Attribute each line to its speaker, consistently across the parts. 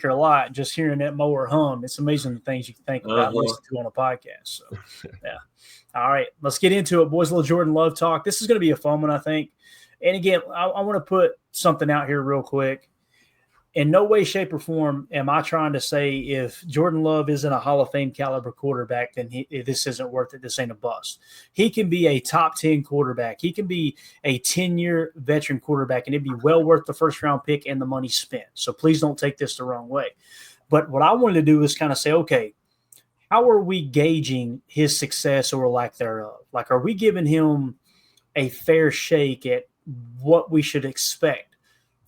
Speaker 1: a lot just hearing that mower hum. It's amazing the things you can think about and listen to on a podcast. So, yeah. All right, let's get into it, boys. A little Jordan Love talk. This is going to be a fun one, I think. And again, I want to put something out here real quick. In no way, shape, or form am I trying to say if Jordan Love isn't a Hall of Fame caliber quarterback, then this isn't worth it. This ain't a bust. He can be a top 10 quarterback. He can be a 10-year veteran quarterback, and it'd be well worth the first-round pick and the money spent. So please don't take this the wrong way. But what I wanted to do is kind of say, okay, how are we gauging his success or lack thereof? Like, are we giving him a fair shake at what we should expect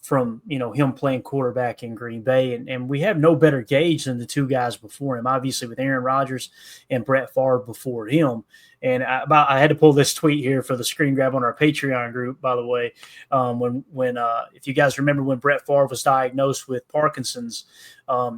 Speaker 1: from, him playing quarterback in Green Bay? And we have no better gauge than the two guys before him, obviously with Aaron Rodgers and Brett Favre before him. And I had to pull this tweet here for the screen grab on our Patreon group, by the way. When if you guys remember when Brett Favre was diagnosed with Parkinson's,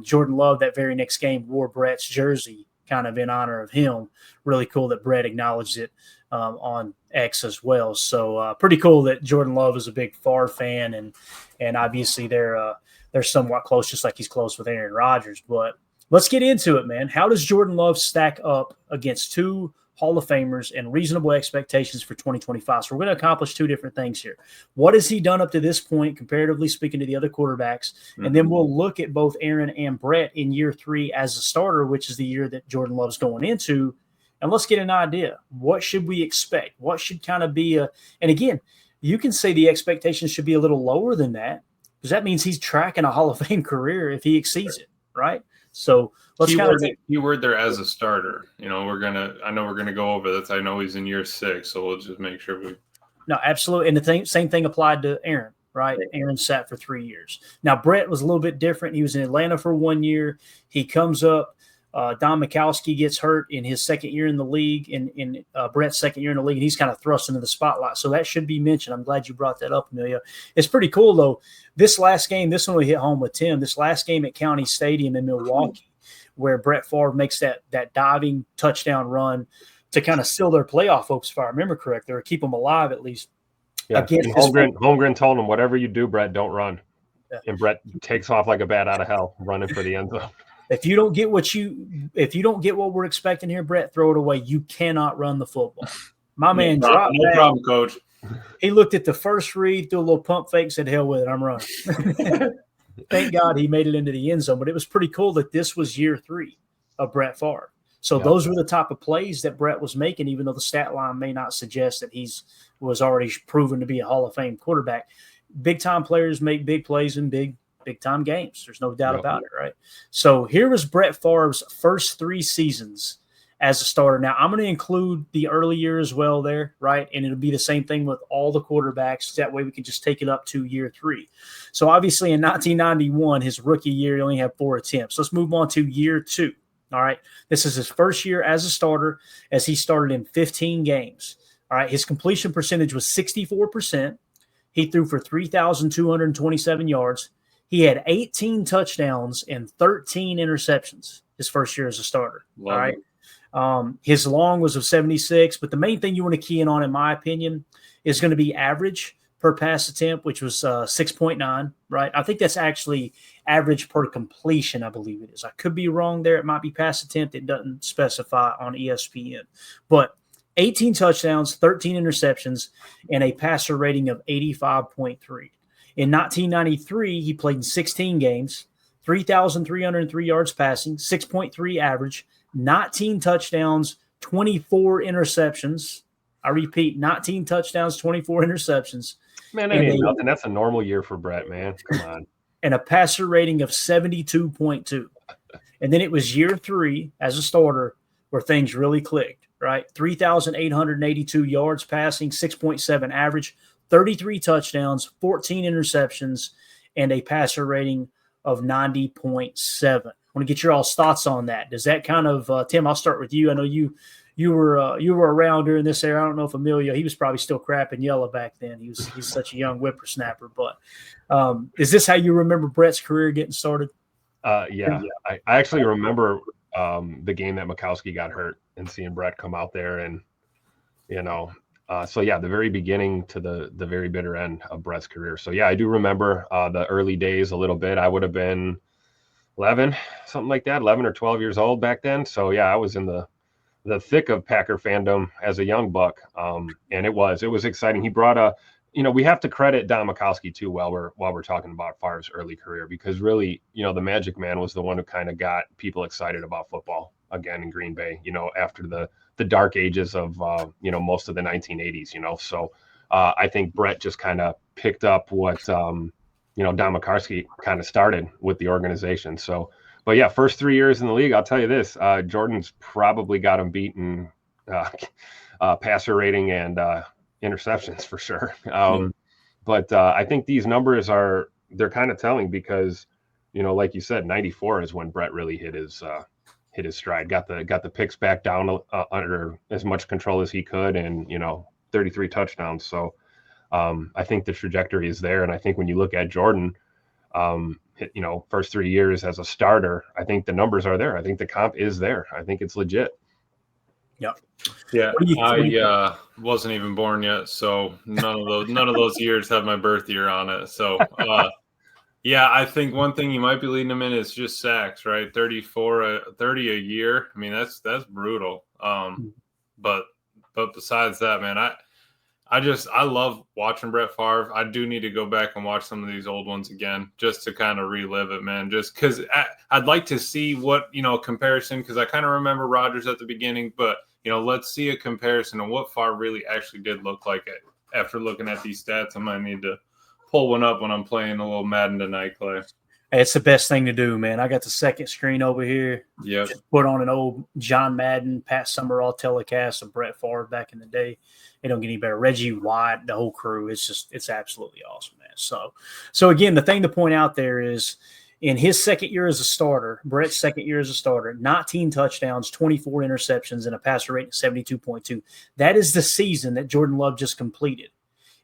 Speaker 1: Jordan Love that very next game wore Brett's jersey kind of in honor of him. Really cool that Brett acknowledged it on X as well. So pretty cool that Jordan Love is a big Favre fan, and obviously they're somewhat close, just like he's close with Aaron Rodgers. But let's get into it, man. How does Jordan Love stack up against two Hall of Famers and reasonable expectations for 2025? So we're going to accomplish two different things here. What has he done up to this point, comparatively speaking to the other quarterbacks? Mm-hmm. And then we'll look at both Aaron and Brett in year 3 as a starter, which is the year that Jordan Love's going into. And let's get an idea. What should we expect? What should kind of be and again, you can say the expectations should be a little lower than that, because that means he's tracking a Hall of Fame career if he exceeds it, right? So let's
Speaker 2: keyword there as a starter. I know we're gonna go over this. I know he's in year 6, so we'll just make sure we.
Speaker 1: No, absolutely. And the same thing applied to Aaron, right? Aaron sat for 3 years. Now Brett was a little bit different. He was in Atlanta for 1 year. He comes up. Don Mikowski gets hurt in his second year in the league, in Brett's second year in the league, and he's kind of thrust into the spotlight. So that should be mentioned. I'm glad you brought that up, Amelia. It's pretty cool, though. This last game, this one we hit home with Tim, this last game at County Stadium in Milwaukee, where Brett Favre makes that diving touchdown run to kind of seal their playoff hopes, if I remember correctly, or keep them alive at least.
Speaker 3: Yeah, Holmgren told him, whatever you do, Brett, don't run. Yeah. And Brett takes off like a bat out of hell, running for the end zone.
Speaker 1: If you don't get what we're expecting here, Brett, throw it away. You cannot run the football. My man dropped back.
Speaker 2: No problem, Coach.
Speaker 1: He looked at the first read, threw a little pump fake, said, hell with it, I'm running. Thank God he made it into the end zone. But it was pretty cool that this was year 3 of Brett Favre. So those were the type of plays that Brett was making, even though the stat line may not suggest that was already proven to be a Hall of Fame quarterback. Big-time players make big plays in big-time games. There's no doubt about it, right? So here was Brett Favre's first 3 seasons as a starter. Now, I'm going to include the early year as well there, right? And it'll be the same thing with all the quarterbacks. That way we can just take it up to year 3. So obviously in 1991, his rookie year, he only had 4 attempts. Let's move on to year 2, all right? This is his first year as a starter, as he started in 15 games, all right? His completion percentage was 64%. He threw for 3,227 yards. He had 18 touchdowns and 13 interceptions his first year as a starter. All right. His long was of 76, but the main thing you want to key in on, in my opinion, is going to be average per pass attempt, which was 6.9, right? I think that's actually average per completion, I believe it is. I could be wrong there. It might be pass attempt. It doesn't specify on ESPN. But 18 touchdowns, 13 interceptions, and a passer rating of 85.3. In 1993, he played in 16 games, 3,303 yards passing, 6.3 average, 19 touchdowns, 24 interceptions. I repeat, 19 touchdowns, 24 interceptions.
Speaker 3: Man, that ain't nothing. That's a normal year for Brett, man. Come on.
Speaker 1: And a passer rating of 72.2. And then it was year 3 as a starter where things really clicked, right? 3,882 yards passing, 6.7 average, 33 touchdowns, 14 interceptions, and a passer rating of 90.7. I want to get your all's thoughts on that. Does that kind of Tim, I'll start with you. I know you were around during this era. I don't know if Emilio, he was probably still crapping yellow back then. He's such a young whippersnapper. But is this how you remember Brett's career getting started?
Speaker 3: Yeah. I actually remember the game that Mikowski got hurt and seeing Brett come out there and, the very beginning to the very bitter end of Brett's career. So, yeah, I do remember the early days a little bit. I would have been 11, something like that, 11 or 12 years old back then. So yeah, I was in the thick of Packer fandom as a young buck. And it was exciting. He brought we have to credit Don Majkowski too while we're talking about Favre's early career, because really, the Magic Man was the one who kind of got people excited about football again in Green Bay, after the dark ages of, most of the 1980s, So I think Brett just kind of picked up what, Don Majkowski kind of started with the organization. So, but yeah, first 3 years in the league, I'll tell you this, Jordan's probably got him beaten passer rating and interceptions for sure. But I think these numbers they're kind of telling because, like you said, 94 is when Brett really hit his stride, got the picks back down under as much control as he could, and 33 touchdowns. So I think the trajectory is there, and I think when you look at Jordan, first 3 years as a starter, I think the numbers are there. I think the comp is there. I think it's legit.
Speaker 1: Yep.
Speaker 2: Yeah, I wasn't even born yet, so none of those years have my birth year on it. So yeah, I think one thing you might be leading them in is just sacks, right? 30 a year. I mean, that's brutal. But besides that, man, I love watching Brett Favre. I do need to go back and watch some of these old ones again just to kind of relive it, man. Just because I'd like to see what, comparison, because I kind of remember Rodgers at the beginning, but, let's see a comparison of what Favre really actually did look like after looking at these stats. I might need to pull one up when I'm playing a little Madden tonight, Clay.
Speaker 1: It's the best thing to do, man. I got the second screen over here.
Speaker 2: Yeah.
Speaker 1: Put on an old John Madden, Pat Summerall telecast of Brett Favre back in the day. It don't get any better. Reggie White, the whole crew. It's absolutely awesome, man. So again, the thing to point out there is in his second year as a starter, Brett's second year as a starter, 19 touchdowns, 24 interceptions, and a passer rating of 72.2. That is the season that Jordan Love just completed.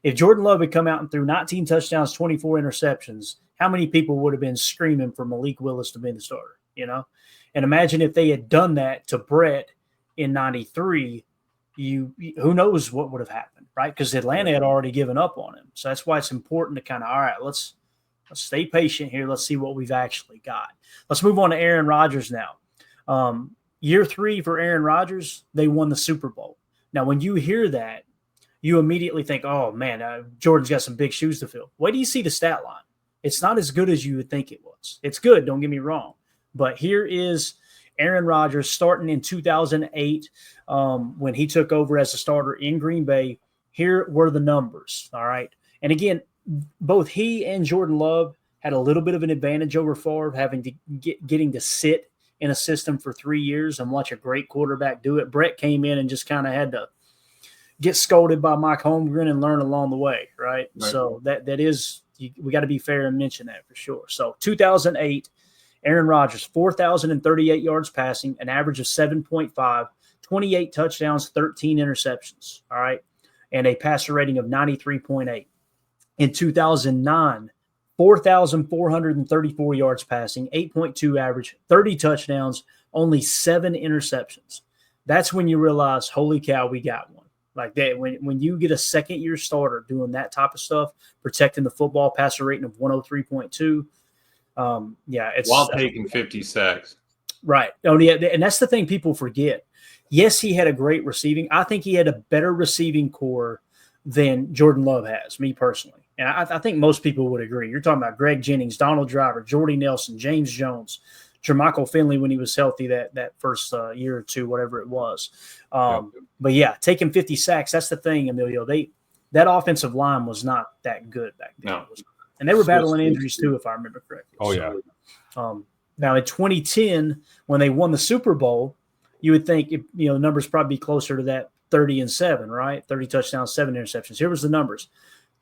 Speaker 1: If Jordan Love had come out and threw 19 touchdowns, 24 interceptions, how many people would have been screaming for Malik Willis to be the starter, And imagine if they had done that to Brett in 93, who knows what would have happened, right? Because Atlanta had already given up on him. So that's why it's important to kind of, all right, let's stay patient here. Let's see what we've actually got. Let's move on to Aaron Rodgers now. Year 3 for Aaron Rodgers, they won the Super Bowl. Now, when you hear that, you immediately think, oh, man, Jordan's got some big shoes to fill. Wait till you see the stat line. It's not as good as you would think it was. It's good, don't get me wrong. But here is Aaron Rodgers starting in 2008 when he took over as a starter in Green Bay. Here were the numbers, all right? And again, both he and Jordan Love had a little bit of an advantage over Favre, getting to sit in a system for 3 years and watch a great quarterback do it. Brett came in and just kind of had to get scolded by Mike Holmgren and learn along the way, right? So that is we got to be fair and mention that for sure. So 2008, Aaron Rodgers, 4,038 yards passing, an average of 7.5, 28 touchdowns, 13 interceptions, all right, and a passer rating of 93.8. In 2009, 4,434 yards passing, 8.2 average, 30 touchdowns, only 7 interceptions. That's when you realize, holy cow, we got one. Like that, when you get a second-year starter doing that type of stuff, protecting the football, passer rating of 103.2, it's
Speaker 2: while taking 50 sacks.
Speaker 1: Right. Oh, yeah, and that's the thing people forget. Yes, he had a great receiving. I think he had a better receiving core than Jordan Love has, me personally. And I think most people would agree. You're talking about Greg Jennings, Donald Driver, Jordy Nelson, James Jones, Jermichael Finley when he was healthy that first year or two, whatever it was. But yeah, taking 50 sacks, that's the thing, Emilio. That offensive line was not that good back then. No. And they were battling injuries too, if I remember correctly.
Speaker 3: Oh, yeah.
Speaker 1: Now in 2010, when they won the Super Bowl, you would think the numbers probably be closer to that 30-7, right? 30 touchdowns, 7 interceptions. Here was the numbers.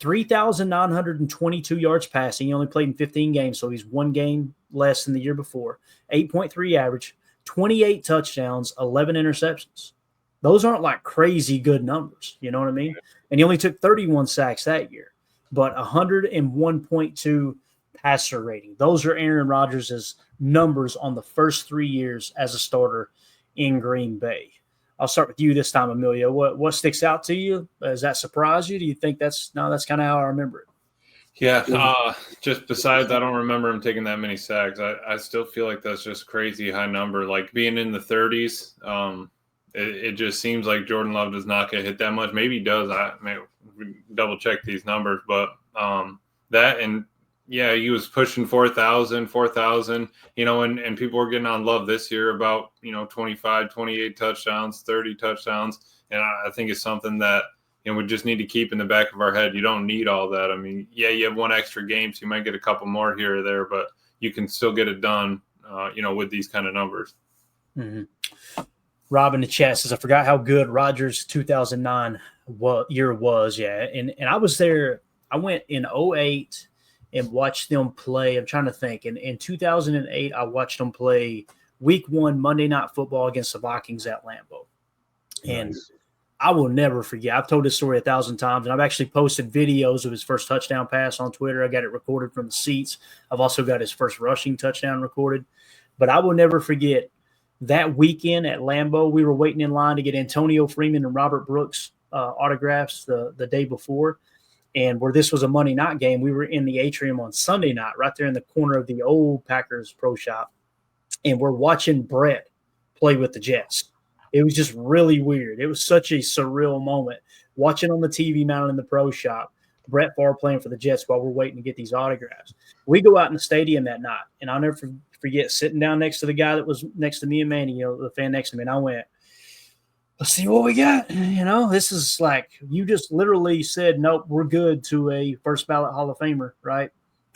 Speaker 1: 3,922 yards passing. He only played in 15 games, so he's 1 game less than the year before. 8.3 average, 28 touchdowns, 11 interceptions. Those aren't like crazy good numbers, you know what I mean? And he only took 31 sacks that year, but 101.2 passer rating. Those are Aaron Rodgers' numbers on the first 3 years as a starter in Green Bay. I'll start with you this time, Emilio. What sticks out to you? Does that surprise you? Do you think that's kind of how I remember it?
Speaker 2: Yeah, just besides, I don't remember him taking that many sacks. I still feel like that's just crazy high number. Like being in the 30s, it just seems like Jordan Love does not get hit that much. Maybe he does. I may double check these numbers, but that and yeah, he was pushing 4,000, and people were getting on Love this year about 25, 28 touchdowns, 30 touchdowns, and I think it's something that. And we just need to keep in the back of our head. You don't need all that. I mean, yeah, you have one extra game, so you might get a couple more here or there, but you can still get it done, with these kind of numbers.
Speaker 1: Mm-hmm. Rob in the chat says, I forgot how good Rodgers' 2009 year was. Yeah, and I was there. I went in 2008 and watched them play. I'm trying to think. In 2008, I watched them play Week 1 Monday Night Football against the Vikings at Lambeau. And
Speaker 3: Nice.
Speaker 1: I will never forget. I've told this story 1,000 times, and I've actually posted videos of his first touchdown pass on Twitter. I got it recorded from the seats. I've also got his first rushing touchdown recorded. But I will never forget that weekend at Lambeau. We were waiting in line to get Antonio Freeman and Robert Brooks autographs the day before. And where this was a Monday night game, we were in the atrium on Sunday night, right there in the corner of the old Packers Pro Shop. And we're watching Brett play with the Jets. It was just really weird. It was such a surreal moment watching on the TV mounted in the pro shop, Brett Favre playing for the Jets while we're waiting to get these autographs. We go out in the stadium that night, and I'll never forget sitting down next to the guy that was next to me and Manny, the fan next to me, and I went, let's see what we got. This is like you just literally said, nope, we're good to a first ballot Hall of Famer, right?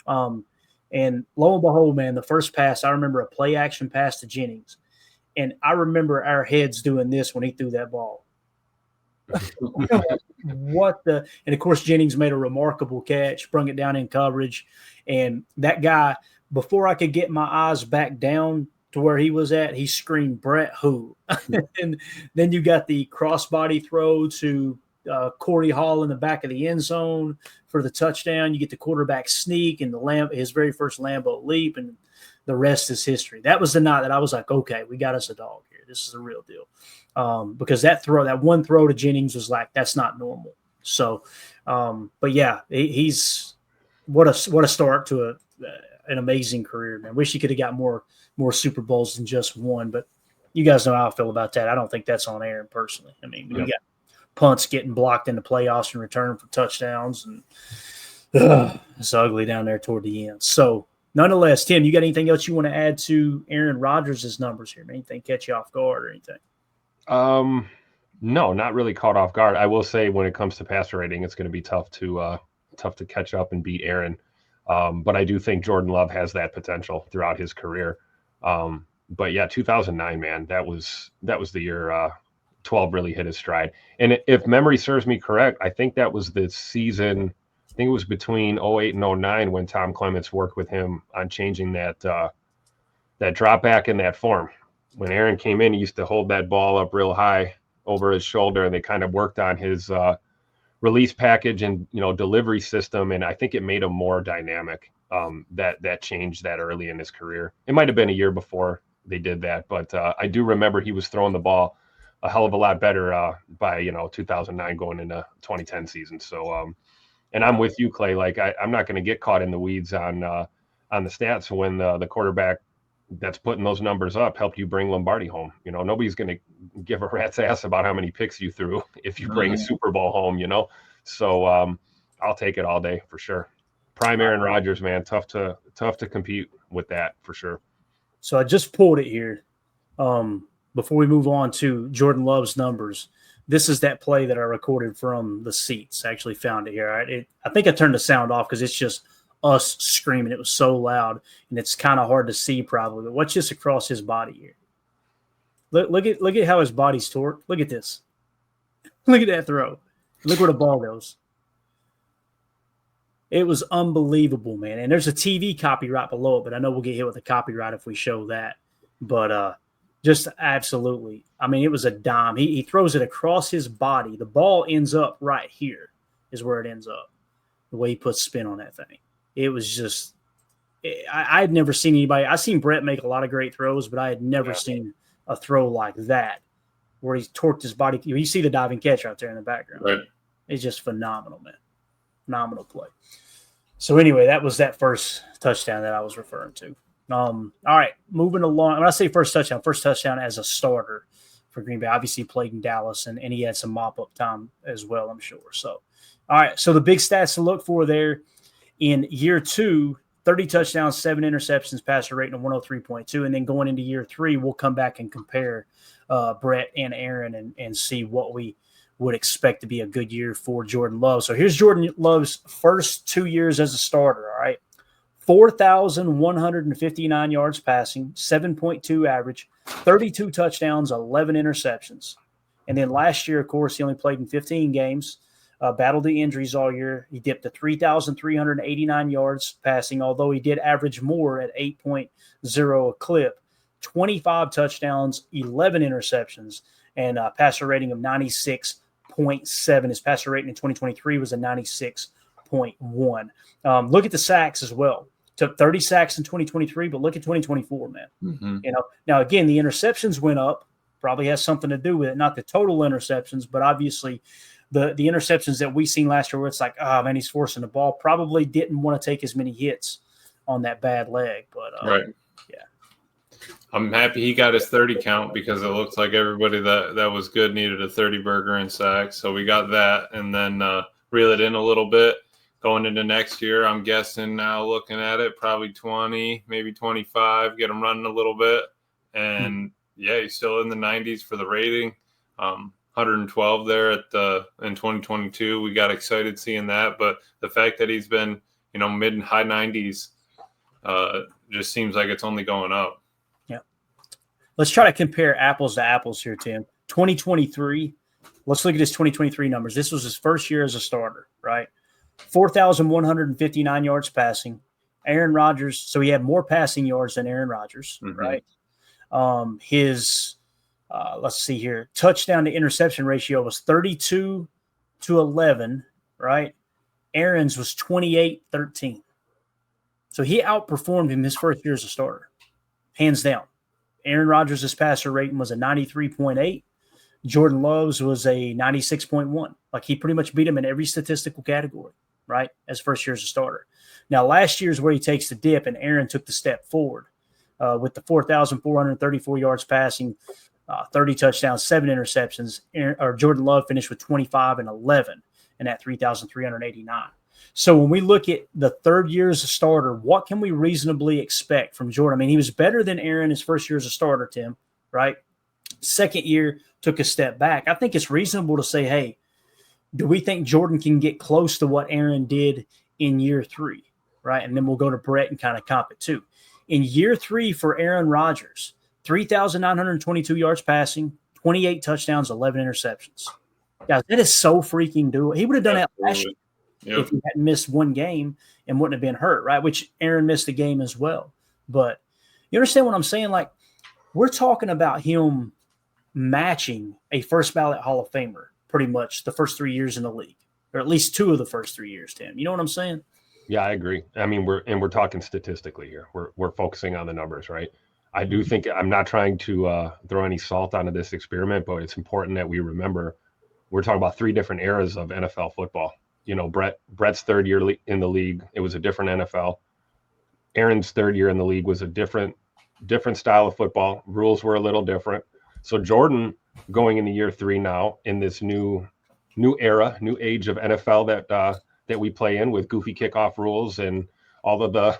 Speaker 1: And lo and behold, man, the first pass, I remember a play action pass to Jennings. And I remember our heads doing this when he threw that ball. What the? And, of course, Jennings made a remarkable catch, brung it down in coverage. And that guy, before I could get my eyes back down to where he was at, he screamed, Brett who? And then you got the crossbody throw to Corey Hall in the back of the end zone for the touchdown. You get the quarterback sneak and his very first Lambeau leap, and the rest is history. That was the night that I was like, okay, we got us a dog here. This is a real deal. Because that one throw to Jennings was like, that's not normal. So, but yeah, he's what a start to an amazing career, man. Wish he could have got more Super Bowls than just one, but you guys know how I feel about that. I don't think that's on Aaron personally. I mean, we got punts getting blocked in the playoffs in return for touchdowns, and it's ugly down there toward the end. So, nonetheless, Tim, you got anything else you want to add to Aaron Rodgers' numbers here? Anything catch you off guard or anything?
Speaker 3: No, not really caught off guard. I will say when it comes to passer rating, it's going to be tough to catch up and beat Aaron. But I do think Jordan Love has that potential throughout his career. But yeah, 2009, man, that was the year 12 really hit his stride. And if memory serves me correct, I think that was the season. I think it was between 08 and 09 when Tom Clements worked with him on changing that drop back in that form. When Aaron came in, he used to hold that ball up real high over his shoulder, and they kind of worked on his release package and delivery system, and I think it made him more dynamic. That changed that early in his career. It might have been a year before they did that, but I do remember he was throwing the ball a hell of a lot better by 2009 going into 2010 season. So. And I'm with you, Clay. Like I'm not going to get caught in the weeds on the stats when the quarterback that's putting those numbers up helped you bring Lombardi home. Nobody's going to give a rat's ass about how many picks you threw if you bring a Super Bowl home. So I'll take it all day for sure. Prime Aaron Rodgers, man, tough to compete with that for sure.
Speaker 1: So I just pulled it here. Before we move on to Jordan Love's numbers. This is that play that I recorded from the seats. I actually found it here. I think I turned the sound off because it's just us screaming. It was so loud, and it's kind of hard to see probably. But watch this across his body here. Look at how his body's torqued. Look at this. Look at that throw. Look where the ball goes. It was unbelievable, man. And there's a TV copyright below it, but I know we'll get hit with a copyright if we show that. But just absolutely. I mean, it was a dime. He throws it across his body. The ball ends up right here is where it ends up, the way he puts spin on that thing. It was just I had never seen anybody. I've seen Brett make a lot of great throws, but I had never seen a throw like that where he's torqued his body. You see the diving catch out there in the background.
Speaker 2: Right.
Speaker 1: It's just phenomenal, man. Phenomenal play. So anyway, that was that first touchdown that I was referring to. All right, moving along. When I say first touchdown as a starter for Green Bay. Obviously played in Dallas, and he had some mop-up time as well, I'm sure. So, all right, so the big stats to look for there in year 2, 30 touchdowns, 7 interceptions, passer rating of 103.2. And then going into year 3, we'll come back and compare Brett and Aaron and see what we would expect to be a good year for Jordan Love. So here's Jordan Love's first 2 years as a starter, all right? 4,159 yards passing, 7.2 average, 32 touchdowns, 11 interceptions. And then last year, of course, he only played in 15 games, battled the injuries all year. He dipped to 3,389 yards passing, although he did average more at 8.0 a clip, 25 touchdowns, 11 interceptions, and a passer rating of 96.7. His passer rating in 2023 was a 96.1. Look at the sacks as well. Took 30 sacks in 2023, but look at 2024, man.
Speaker 2: Mm-hmm.
Speaker 1: You know, now again, the interceptions went up. Probably has something to do with it. Not the total interceptions, but obviously the interceptions that we seen last year, where it's like, oh man, he's forcing the ball. Probably didn't want to take as many hits on that bad leg, but
Speaker 2: right.
Speaker 1: Yeah.
Speaker 2: I'm happy he got his 30 count because it looks like everybody that was good needed a 30 burger and sack. So we got that, and then reel it in a little bit. Going into next year, I'm guessing now looking at it, probably 20, maybe 25, get him running a little bit. And, yeah, he's still in the 90s for the rating. 112 there in 2022. We got excited seeing that. But the fact that he's been, mid and high 90s just seems like it's only going up.
Speaker 1: Yeah. Let's try to compare apples to apples here, Tim. 2023, let's look at his 2023 numbers. This was his first year as a starter, right? 4,159 yards passing. Aaron Rodgers, so he had more passing yards than Aaron Rodgers, right? His, let's see here, touchdown to interception ratio was 32-11, right? Aaron's was 28-13. So he outperformed him his first year as a starter, hands down. Aaron Rodgers' passer rating was a 93.8. Jordan Love's was a 96.1. Like he pretty much beat him in every statistical category, right, as first year as a starter. Now, last year's where he takes the dip, and Aaron took the step forward with the 4,434 yards passing, 30 touchdowns, 7 interceptions. Jordan Love finished with 25 and 11 and at 3,389. So when we look at the third year as a starter, what can we reasonably expect from Jordan? I mean, he was better than Aaron his first year as a starter, Tim, right? Second year took a step back. I think it's reasonable to say, hey, do we think Jordan can get close to what Aaron did in year 3, right? And then we'll go to Brett and kind of comp it too. In year 3 for Aaron Rodgers, 3,922 yards passing, 28 touchdowns, 11 interceptions. Guys, that is so freaking doable. He would have done that last year if he hadn't missed one game and wouldn't have been hurt, right? Which Aaron missed a game as well. But you understand what I'm saying? Like, we're talking about him matching a first ballot Hall of Famer pretty much the first 3 years in the league, or at least 2 of the first 3 years, Tim. You know what I'm saying?
Speaker 3: Yeah, I agree. I mean, we're talking statistically here. We're focusing on the numbers, right? I do think I'm not trying to throw any salt onto this experiment, but it's important that we remember we're talking about 3 different eras of NFL football. Brett's third year in the league, it was a different NFL. Aaron's third year in the league was a different style of football. Rules were a little different. So Jordan going into year 3 now in this new era, new age of NFL that we play in with goofy kickoff rules and all of the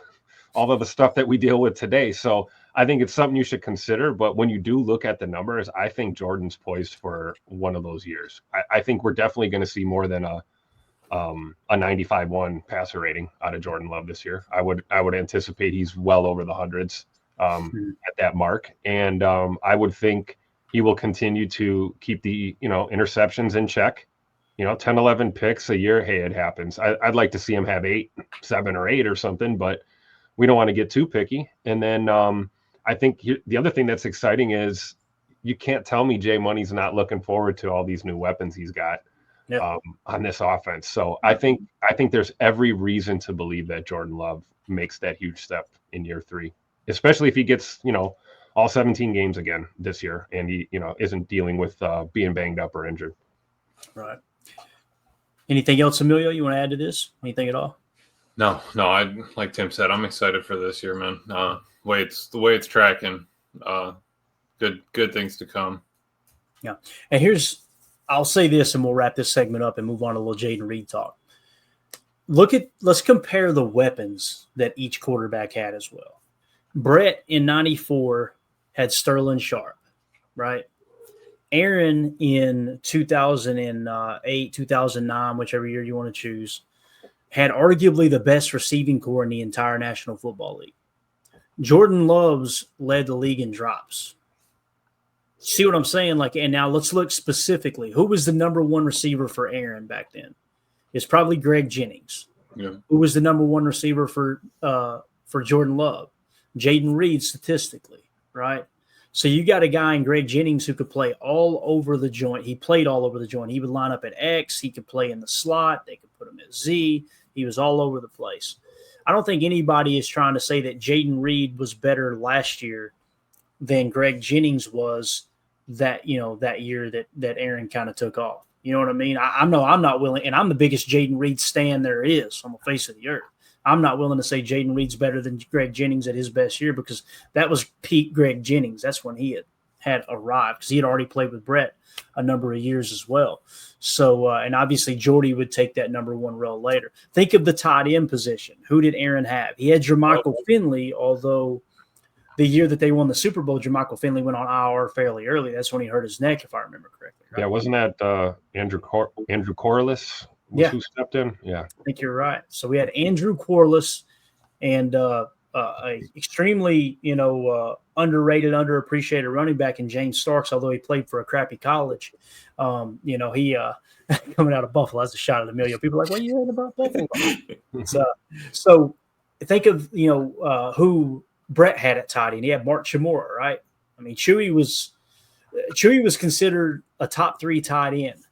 Speaker 3: stuff that we deal with today. So I think it's something you should consider. But when you do look at the numbers, I think Jordan's poised for one of those years. I think we're definitely going to see more than a 95-1 passer rating out of Jordan Love this year. I would anticipate he's well over the hundreds at that mark. And I would think he will continue to keep the, interceptions in check, 10, 11 picks a year. Hey, it happens. I'd like to see him have 7 or 8 or something, but we don't want to get too picky. And then I think the other thing that's exciting is you can't tell me Jay Money's not looking forward to all these new weapons he's got on this offense. So I think there's every reason to believe that Jordan Love makes that huge step in year 3, especially if he gets, all 17 games again this year, and he, isn't dealing with being banged up or injured.
Speaker 1: Right. Anything else, Emilio, you want to add to this? Anything at all?
Speaker 2: No, I like Tim said, I'm excited for this year, man. The way it's tracking, good things to come.
Speaker 1: Yeah, and I'll say this, and we'll wrap this segment up and move on to a little Jayden Reed talk. Let's compare the weapons that each quarterback had as well. Brett in '94 had Sterling Sharp, right? Aaron in 2008, 2009, whichever year you want to choose, had arguably the best receiving core in the entire National Football League. Jordan Love's led the league in drops. See what I'm saying? And now let's look specifically. Who was the number one receiver for Aaron back then? It's probably Greg Jennings.
Speaker 2: Yeah.
Speaker 1: Who was the number one receiver for Jordan Love? Jayden Reed, statistically, right? So you got a guy in Greg Jennings who could play all over the joint. He played all over the joint. He would line up at X. He could play in the slot. They could put him at Z. He was all over the place. I don't think anybody is trying to say that Jayden Reed was better last year than Greg Jennings was that year that Aaron kind of took off. You know what I mean? I'm not willing, and I'm the biggest Jayden Reed stan there is on the face of the earth. I'm not willing to say Jayden Reed's better than Greg Jennings at his best year because that was peak Greg Jennings. That's when he had arrived because he had already played with Brett a number of years as well. So, and obviously Jordy would take that number one role later. Think of the tight end position. Who did Aaron have? He had Jermichael Finley, although the year that they won the Super Bowl, Jermichael Finley went on IR fairly early. That's when he hurt his neck, if I remember correctly. Right?
Speaker 3: Yeah, wasn't that Andrew Corliss? Who stepped in? Yeah,
Speaker 1: I think you're right. So we had Andrew Corliss and a extremely underrated, underappreciated running back in James Starks, although he played for a crappy college. He coming out of Buffalo, that's a shot at a million. People are like, what are you hearing about Buffalo? So think of who Brett had at tight end. He had Mark Chimura, right? I mean, Chewy was considered a top 3 tight end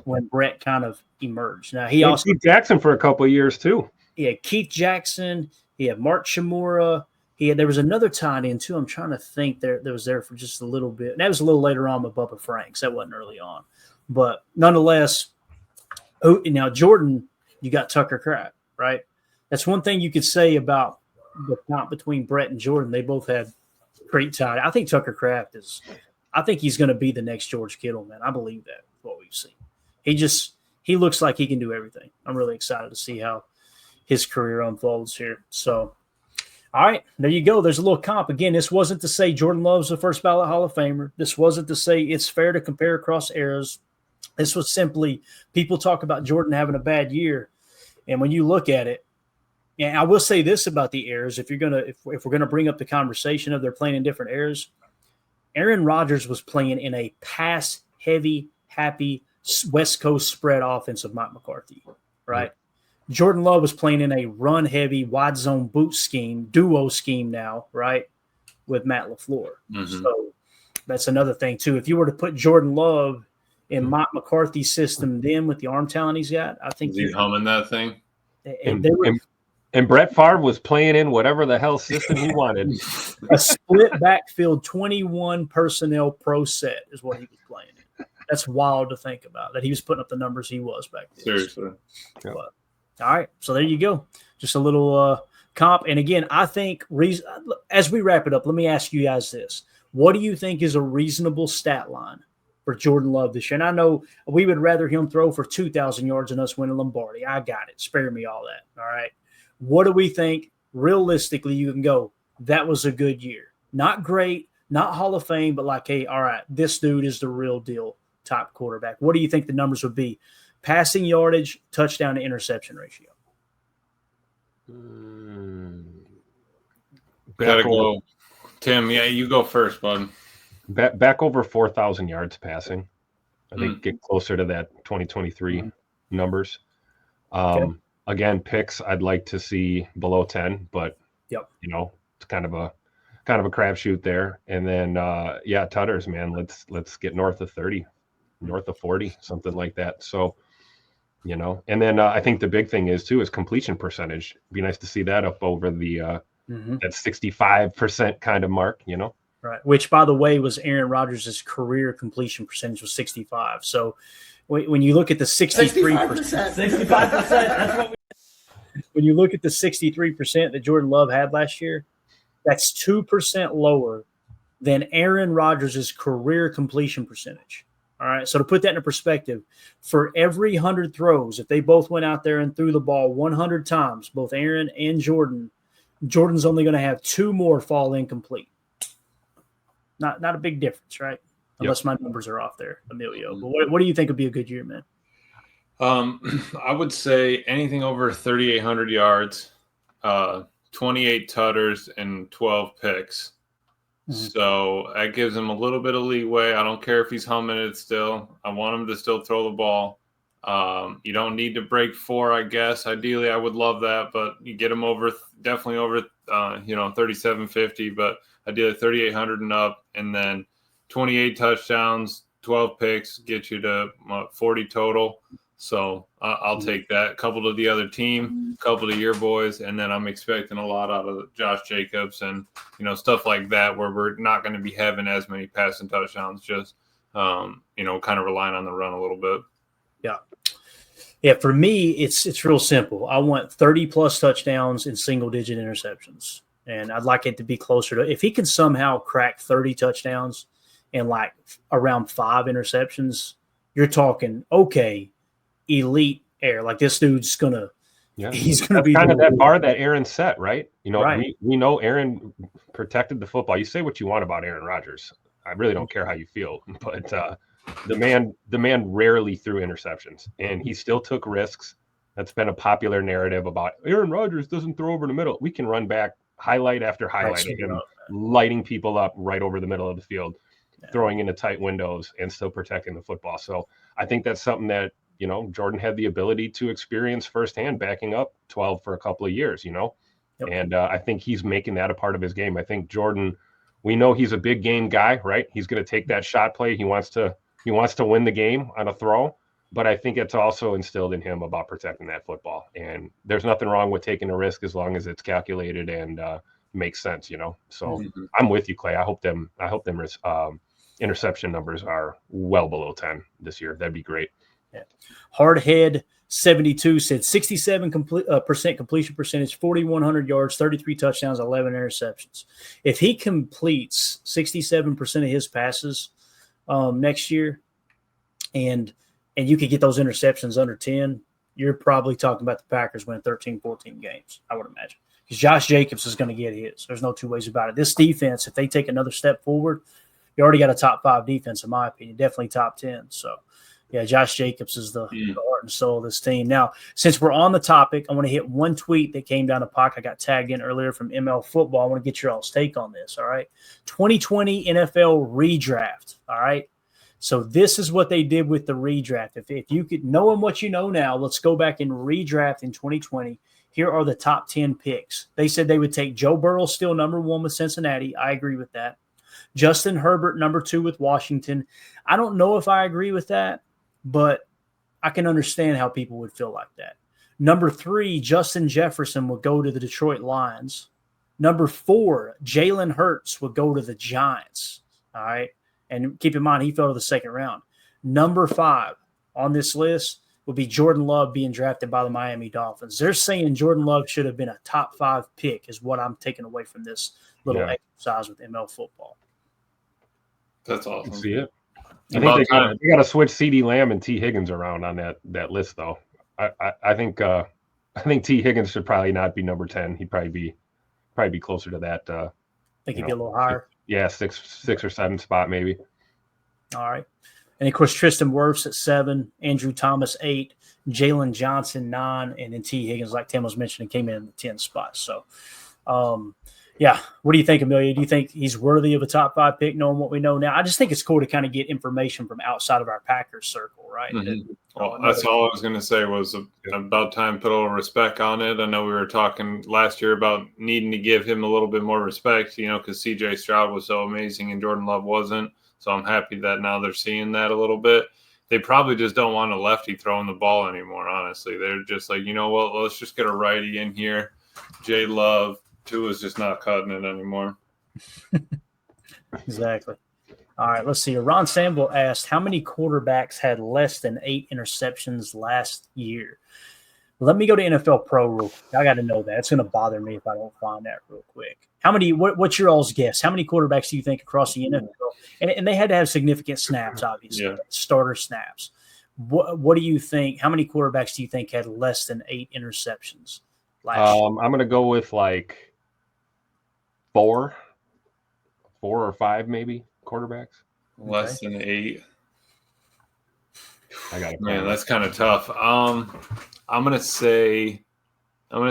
Speaker 1: when Brett kind of emerged. Now he also
Speaker 3: Keith Jackson for a couple of years too.
Speaker 1: He had Keith Jackson. He had Mark Chimura. There was another tight end too. I'm trying to think there was there for just a little bit. That was a little later on with Bubba Franks. That wasn't early on, but nonetheless. Now Jordan, you got Tucker Kraft, right? That's one thing you could say about the comp between Brett and Jordan. They both had great tight. I think Tucker Kraft I think he's going to be the next George Kittle, man. I believe that what we've seen. He looks like he can do everything. I'm really excited to see how his career unfolds here. So, all right, there you go. There's a little comp. Again, this wasn't to say Jordan Love's the first ballot Hall of Famer. This wasn't to say it's fair to compare across eras. This was simply people talk about Jordan having a bad year. And when you look at it, and I will say this about the eras, if we're gonna bring up the conversation of they're playing in different eras, Aaron Rodgers was playing in a pass-heavy, happy West Coast spread offense of Mike McCarthy, right? Mm-hmm. Jordan Love was playing in a run-heavy, wide zone boot scheme, duo scheme now, right, with Matt LaFleur. Mm-hmm. So that's another thing too. If you were to put Jordan Love in Mike McCarthy's system, then with the arm talent he's got, I think
Speaker 2: he's humming that thing.
Speaker 3: And Brett Favre was playing in whatever the hell system he wanted.
Speaker 1: A split backfield 21 personnel pro set is what he was playing in. That's wild to think about, that he was putting up the numbers he was back then.
Speaker 2: Seriously.
Speaker 1: But, all right, so there you go. Just a little comp. And again, I think as we wrap it up, let me ask you guys this. What do you think is a reasonable stat line for Jordan Love this year? And I know we would rather him throw for 2,000 yards than us win a Lombardi. I got it. Spare me all that. All right. What do we think realistically you can go, that was a good year? Not great, not Hall of Fame, but like, hey, all right, this dude is the real deal top quarterback. What do you think the numbers would be? Passing yardage, touchdown to interception ratio.
Speaker 2: Gotta go. Tim, yeah, you go first, bud.
Speaker 3: Back over 4,000 yards passing. I think get closer to that 2023 numbers. Okay. Again, picks I'd like to see below 10, but it's kind of a crapshoot there. And then tutters, man, let's get north of 30, north of 40, something like that. So, and then I think the big thing is completion percentage. It'd be nice to see that up over the that 65% kind of mark,
Speaker 1: Right. Which, by the way, was Aaron Rodgers' career completion percentage was 65. So when you look at the 63%,
Speaker 4: 65%, that's what
Speaker 1: when you look at the 63% that Jordan Love had last year, that's 2% lower than Aaron Rodgers' career completion percentage. All right. So to put that into perspective, for every 100 throws, if they both went out there and threw the ball 100 times, both Aaron and Jordan, Jordan's only going to have 2 more fall incomplete. Not a big difference, right? Unless my numbers are off there, Emilio. But what do you think would be a good year, man?
Speaker 2: I would say anything over 3,800 yards, 28 tutters, and 12 picks. So that gives him a little bit of leeway. I don't care if he's humming it still. I want him to still throw the ball. You don't need to break 4, I guess. Ideally, I would love that, but you get him definitely over 3,750, but ideally 3,800 and up, and then 28 touchdowns, 12 picks, get you to 40 total. So I'll take that. A couple to the other team, a couple to your boys, and then I'm expecting a lot out of Josh Jacobs and stuff like that, where we're not going to be having as many passing touchdowns, just kind of relying on the run a little bit.
Speaker 1: Yeah. For me, it's real simple. I want 30 plus touchdowns and single digit interceptions, and I'd like it to be closer to. If he can somehow crack 30 touchdowns and like around 5 interceptions, you're talking elite air. Like this dude's he's gonna be
Speaker 3: kind of that bar that Aaron set, right?
Speaker 1: Right.
Speaker 3: We know Aaron protected the football. You say what you want about Aaron Rodgers. I really don't care how you feel, but the man rarely threw interceptions, and he still took risks. That's been a popular narrative about Aaron Rodgers doesn't throw over the middle. We can run back highlight after highlight of him lighting people up right over the middle of the field, throwing into tight windows and still protecting the football. So I think that's something that Jordan had the ability to experience firsthand, backing up 12 for a couple of years, and I think he's making that a part of his game. I think Jordan, we know he's a big game guy, right? He's going to take that shot play. He wants to win the game on a throw, but I think it's also instilled in him about protecting that football. And there's nothing wrong with taking a risk as long as it's calculated and makes sense, So I'm with you, Clay. I hope them interception numbers are well below 10 this year. That'd be great.
Speaker 1: Yeah. Hardhead 72 said 67% completion percentage, 4,100 yards, 33 touchdowns, 11 interceptions. If he completes 67% of his passes next year, and you could get those interceptions under 10, you're probably talking about the Packers winning 13, 14 games, I would imagine. Because Josh Jacobs is going to get his. There's no two ways about it. This defense, if they take another step forward, you already got a top 5 defense, in my opinion, definitely top 10. So, yeah, Josh Jacobs is the heart and soul of this team. Now, since we're on the topic, I want to hit one tweet that came down the pike. I got tagged in earlier from ML Football. I want to get your all's take on this, all right? 2020 NFL redraft, all right? So this is what they did with the redraft. If you could, knowing what you know now, let's go back and redraft in 2020. Here are the top 10 picks. They said they would take Joe Burrow, still number 1 with Cincinnati. I agree with that. Justin Herbert, number 2 with Washington. I don't know if I agree with that, but I can understand how people would feel like that. Number 3, Justin Jefferson would go to the Detroit Lions. Number 4, Jalen Hurts would go to the Giants. All right. And keep in mind, he fell to the second round. Number 5 on this list would be Jordan Love being drafted by the Miami Dolphins. They're saying Jordan Love should have been a top 5 pick is what I'm taking away from this little exercise with ML Football.
Speaker 2: That's awesome.
Speaker 3: See it. I think they got to switch CeeDee Lamb and T. Higgins around on that list, though. I think T. Higgins should probably not be number 10. He'd probably be closer to that.
Speaker 1: Think he'd be a little higher.
Speaker 3: Yeah, 6 or 7 spot maybe.
Speaker 1: All right, and of course Tristan Wirfs at 7, Andrew Thomas 8, Jalen Johnson 9, and then T. Higgins, like Tim was mentioning, came in the 10 spot. So, what do you think, Amelia? Do you think he's worthy of a top 5 pick, knowing what we know now? I just think it's cool to kind of get information from outside of our Packers circle, right?
Speaker 2: Mm-hmm. Well, that's all I was going to say was about time to put a little respect on it. I know we were talking last year about needing to give him a little bit more respect, because C.J. Stroud was so amazing and Jordan Love wasn't. So I'm happy that now they're seeing that a little bit. They probably just don't want a lefty throwing the ball anymore, honestly. They're just like, you know what, let's just get a righty in here. J. Love. Tua's just not cutting it anymore.
Speaker 1: Exactly. All right, let's see. Ron Samble asked, how many quarterbacks had less than 8 interceptions last year? Let me go to NFL Pro real quick. I got to know that. It's going to bother me if I don't find that real quick. How many? What's your all's guess? How many quarterbacks do you think across the NFL? And they had to have significant snaps, obviously, starter snaps. What do you think? How many quarterbacks do you think had less than 8 interceptions last year?
Speaker 3: I'm going to go with like 4 or 5 maybe quarterbacks.
Speaker 2: Less than 8.
Speaker 3: I got it.
Speaker 2: Man, that's kind of tough. I'm gonna say 9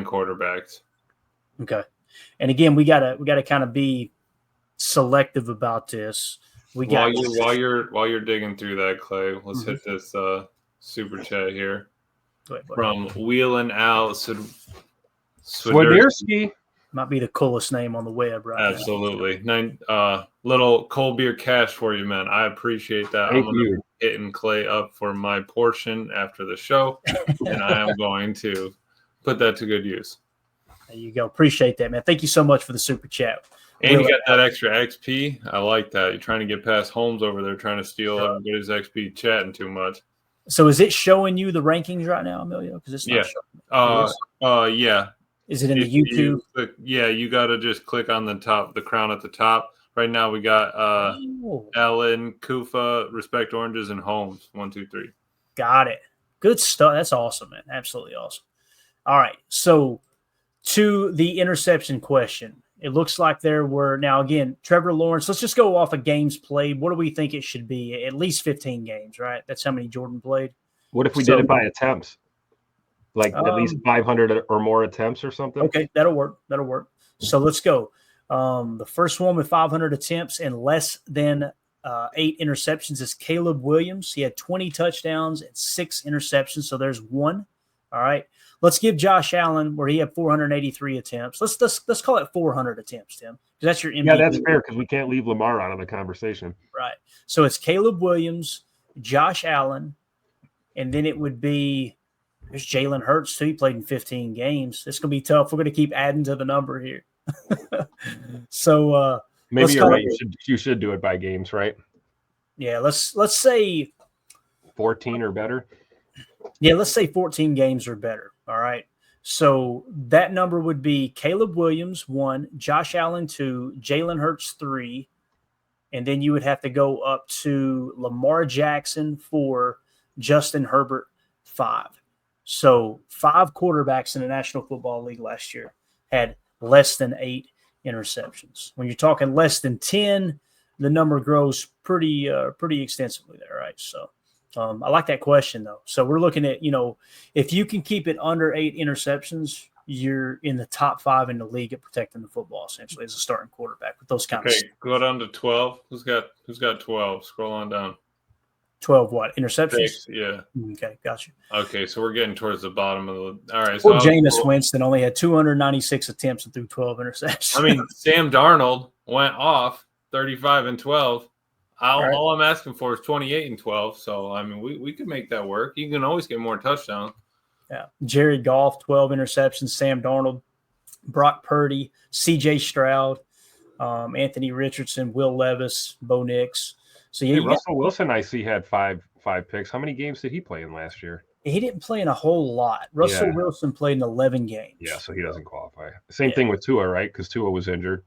Speaker 2: quarterbacks.
Speaker 1: Okay, and again, we gotta kind of be selective about this.
Speaker 2: While you're digging through that, Clay, let's hit this super chat here from Wheelin' Out
Speaker 3: Swiderski.
Speaker 1: Might be the coolest name on the web, right?
Speaker 2: Absolutely. Little cold beer cash for you, man. I appreciate that.
Speaker 3: Thank you.
Speaker 2: Hitting Clay up for my portion after the show, and I am going to put that to good use.
Speaker 1: There you go. Appreciate that, man. Thank you so much for the super chat.
Speaker 2: And you got that extra XP. I like that. You're trying to get past Holmes over there, trying to steal everybody's XP, chatting too much.
Speaker 1: So is it showing you the rankings right now, Emilio? Because it's not
Speaker 2: showing. Yeah.
Speaker 1: Is it in the YouTube?
Speaker 2: You got to just click on the top, the crown at the top. Right now we got Ellen, Kufa, Respect Oranges, and Holmes. 1, 2, 3.
Speaker 1: Got it. Good stuff. That's awesome, man. Absolutely awesome. All right. So to the interception question, it looks like there were now again Trevor Lawrence. Let's just go off of games played. What do we think it should be? At least 15 games, right? That's how many Jordan played.
Speaker 3: What if we did it by attempts? Like at least 500 or more attempts or something?
Speaker 1: Okay, that'll work. So let's go. The first one with 500 attempts and less than 8 interceptions is Caleb Williams. He had 20 touchdowns and 6 interceptions, so there's 1. All right. Let's give Josh Allen, where he had 483 attempts. Let's call it 400 attempts, Tim, because that's your MVP.
Speaker 3: Yeah, that's fair because we can't leave Lamar out of the conversation.
Speaker 1: Right. So it's Caleb Williams, Josh Allen, and then it would be there's Jalen Hurts too. He played in 15 games. It's going to be tough. We're going to keep adding to the number here. So
Speaker 3: maybe you're right. You should do it by games, right?
Speaker 1: Yeah. Let's say
Speaker 3: 14 or better.
Speaker 1: Yeah, let's say 14 games or better. All right. So that number would be Caleb Williams 1, Josh Allen 2, Jalen Hurts 3, and then you would have to go up to Lamar Jackson 4, Justin Herbert 5. So 5 quarterbacks in the National Football League last year had less than 8 interceptions. When you're talking less than 10, the number grows pretty extensively there, right? So I like that question, though. So we're looking at, if you can keep it under 8 interceptions, you're in the top 5 in the league at protecting the football, essentially, as a starting quarterback with those kind of.
Speaker 2: Okay, go down to 12. Who's got 12? Scroll on down.
Speaker 1: 12 what? Interceptions?
Speaker 2: 6, yeah.
Speaker 1: Okay, gotcha.
Speaker 2: Okay, so we're getting towards the bottom of the – all right.
Speaker 1: So Jameis Winston only had 296 attempts and threw 12 interceptions.
Speaker 2: I mean, Sam Darnold went off 35 and 12. All I'm asking for is 28 and 12. So, I mean, we could make that work. You can always get more touchdowns.
Speaker 1: Yeah. Jared Goff, 12 interceptions. Sam Darnold, Brock Purdy, C.J. Stroud, Anthony Richardson, Will Levis, Bo Nix. So
Speaker 3: Russell Wilson, I see, had five picks. How many games did he play in last year?
Speaker 1: He didn't play in a whole lot. Russell Wilson played in 11 games.
Speaker 3: Yeah, so he doesn't qualify. Same thing with Tua, right? Because Tua was injured.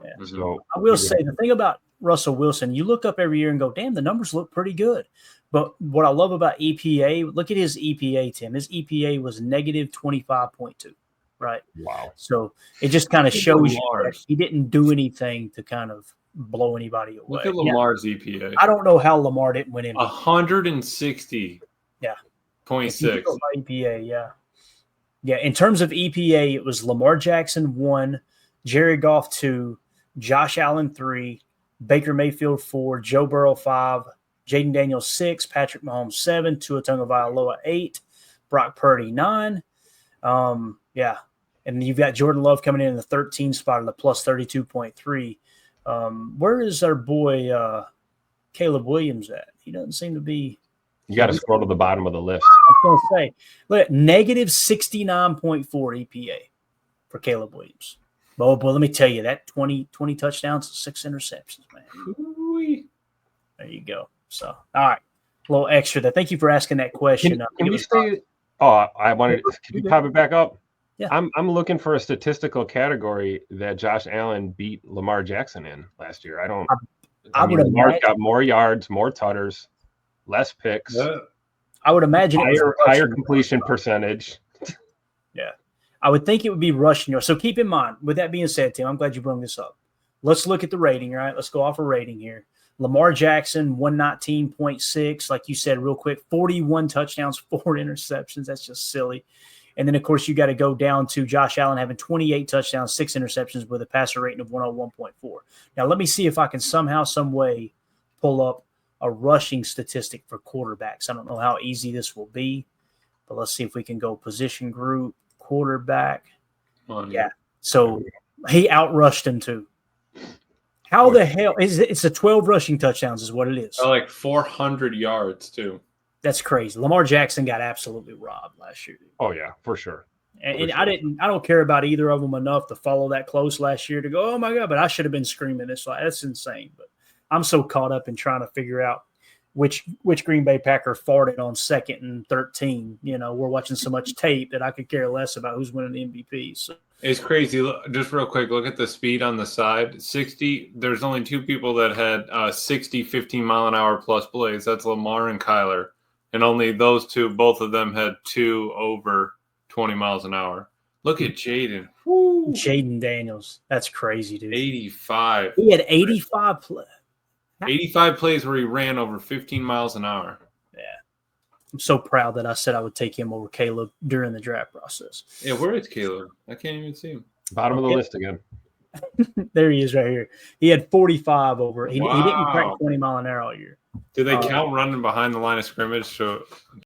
Speaker 1: Yeah. So I will say the thing about Russell Wilson, you look up every year and go, damn, the numbers look pretty good. But what I love about EPA, look at his EPA, Tim. His EPA was negative 25.2, right?
Speaker 3: Wow.
Speaker 1: So it just kind of shows you that he didn't do anything to kind of blow anybody away.
Speaker 2: Look at Lamar's EPA.
Speaker 1: I don't know how Lamar didn't win MVP.
Speaker 2: 160.
Speaker 1: Yeah.
Speaker 2: 0.6.
Speaker 1: EPA, yeah. Yeah, in terms of EPA, it was Lamar Jackson 1, Jared Goff 2, Josh Allen 3, Baker Mayfield 4, Joe Burrow 5, Jaden Daniels 6, Patrick Mahomes 7, Tua Tagovailoa 8, Brock Purdy 9. Yeah, and you've got Jordan Love coming in the 13 spot in the plus 32.3. Where is our boy Caleb Williams at? He doesn't seem to be.
Speaker 3: You got to scroll to the bottom of the list.
Speaker 1: I was going to say, look at negative 69.4 EPA for Caleb Williams. Well, boy, let me tell you, that 20 touchdowns, 6 interceptions, man. Ooh-wee. There you go. So, all right, a little extra there. Thank you for asking that question.
Speaker 3: Can we Oh, I wanted. Could you pop it back up?
Speaker 1: Yeah.
Speaker 3: I'm looking for a statistical category that Josh Allen beat Lamar Jackson in last year. I mean, Lamar's got more yards, more tutters, less picks.
Speaker 1: I would imagine
Speaker 3: higher completion percentage.
Speaker 1: Yeah. I would think it would be rushing yards. So keep in mind, with that being said, Tim, I'm glad you brought this up. Let's look at the rating, all right? Let's go off a rating here. Lamar Jackson, 119.6. Like you said, real quick, 41 touchdowns, 4 interceptions. That's just silly. And then, of course, you got to go down to Josh Allen having 28 touchdowns, 6 interceptions with a passer rating of 101.4. Now, let me see if I can somehow, some way pull up a rushing statistic for quarterbacks. I don't know how easy this will be, but let's see if we can go position group, quarterback. Yeah. So he outrushed him too. How the hell is it? It's a 12 rushing touchdowns is what it is.
Speaker 2: Like 400 yards too.
Speaker 1: That's crazy. Lamar Jackson got absolutely robbed last year.
Speaker 3: Oh yeah, for sure.
Speaker 1: And I don't care about either of them enough to follow that close last year to go, oh my God, but I should have been screaming this. That's insane. But I'm so caught up in trying to figure out which Green Bay Packer farted on 2nd and 13. You know, we're watching so much tape that I could care less about who's winning the MVP. So
Speaker 2: it's crazy. Look, just real quick, look at the speed on the side. 60. There's only 2 people that had 60, 15-mile-an-hour plus plays. That's Lamar and Kyler. And only those 2, both of them had 2 over 20 miles an hour. Look at Jaden.
Speaker 1: Jaden Daniels. That's crazy, dude.
Speaker 2: 85.
Speaker 1: He had 85 plays.
Speaker 2: 85 plays where he ran over 15 miles an hour.
Speaker 1: Yeah. I'm so proud that I said I would take him over Caleb during the draft process.
Speaker 2: Yeah, where is Caleb? I can't even see him.
Speaker 3: Bottom of the list again.
Speaker 1: There he is right here. He had 45 over. He didn't crack 20 mile an hour all year.
Speaker 2: Did they count running behind the line of scrimmage to